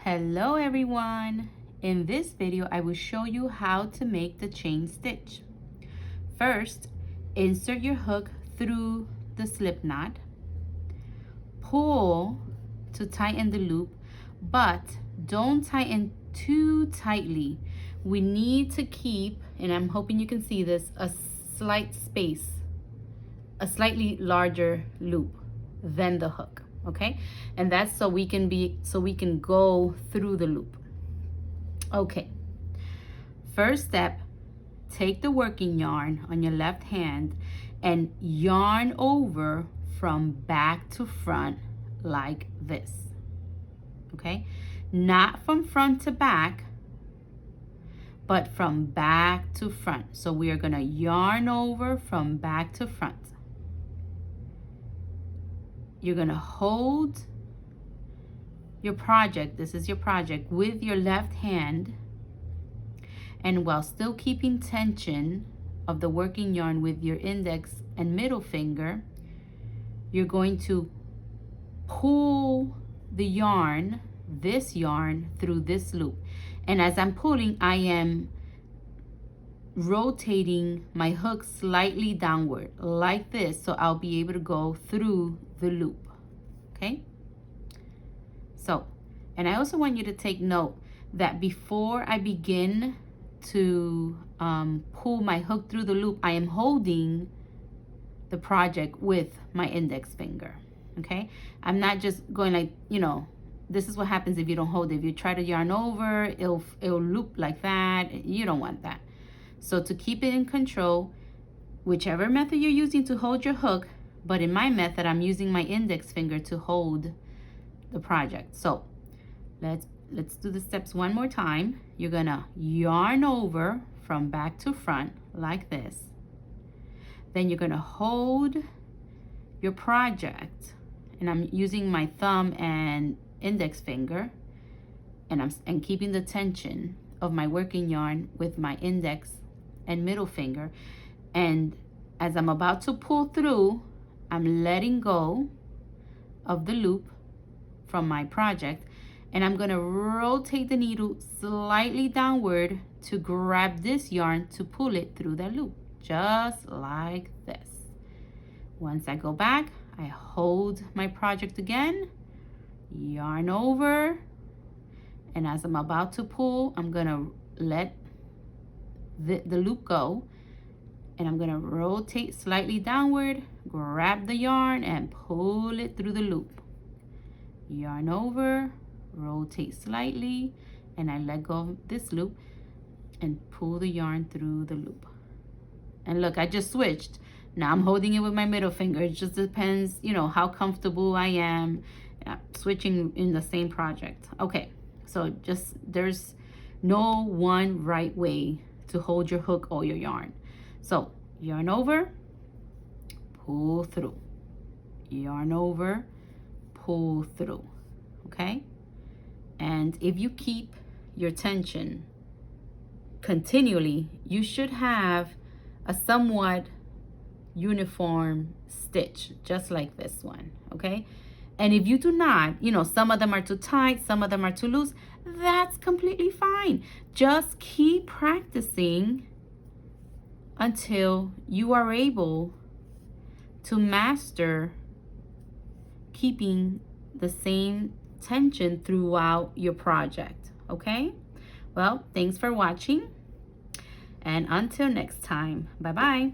Hello everyone! In this video, I will show you how to make the chain stitch. First, insert your hook through the slip knot. Pull to tighten the loop, but don't tighten too tightly. We need to keep, and I'm hoping you can see this, a slight space, a slightly larger loop than the hook. Okay, and that's so we can go through the loop. Okay, first step, take the working yarn on your left hand and yarn over from back to front like this. Okay, not from front to back, but from back to front. So we are going to yarn over from back to front. You're going to hold your project, this is your project, with your left hand, and while still keeping tension of the working yarn with your index and middle finger, you're going to pull the yarn, this yarn, through this loop. And as I'm pulling, I am rotating my hook slightly downward like this, so I'll be able to go through the loop. Okay, so, and I also want you to take note that before I begin to pull my hook through the loop, I am holding the project with my index finger. Okay, I'm not just going like, you know, this is what happens if you don't hold it. If you try to yarn over, it'll loop like that. You don't want that. So to keep it in control, whichever method you're using to hold your hook, but in my method, I'm using my index finger to hold the project. So let's do the steps one more time. You're gonna yarn over from back to front like this. Then you're gonna hold your project, and I'm using my thumb and index finger, and I'm keeping the tension of my working yarn with my index and middle finger. And as I'm about to pull through, I'm letting go of the loop from my project, and I'm going to rotate the needle slightly downward to grab this yarn to pull it through that loop, just like this. Once I go back, I hold my project again, yarn over, and as I'm about to pull, I'm going to let the loop go, and I'm going to rotate slightly downward, grab the yarn, and pull it through the loop. Yarn over, rotate slightly, and I let go of this loop and pull the yarn through the loop. And look, I just switched. Now I'm holding it with my middle finger. It just depends, you know, how comfortable I am switching in the same project. Okay, so just there's no one right way to hold your hook or your yarn. So yarn over, pull through, yarn over, pull through. Okay, and if you keep your tension continually, you should have a somewhat uniform stitch, just like this one. Okay, and if you do not, you know, some of them are too tight, some of them are too loose, that's completely fine. Just keep practicing until you are able to master keeping the same tension throughout your project. Okay, well, thanks for watching, and until next time, bye bye.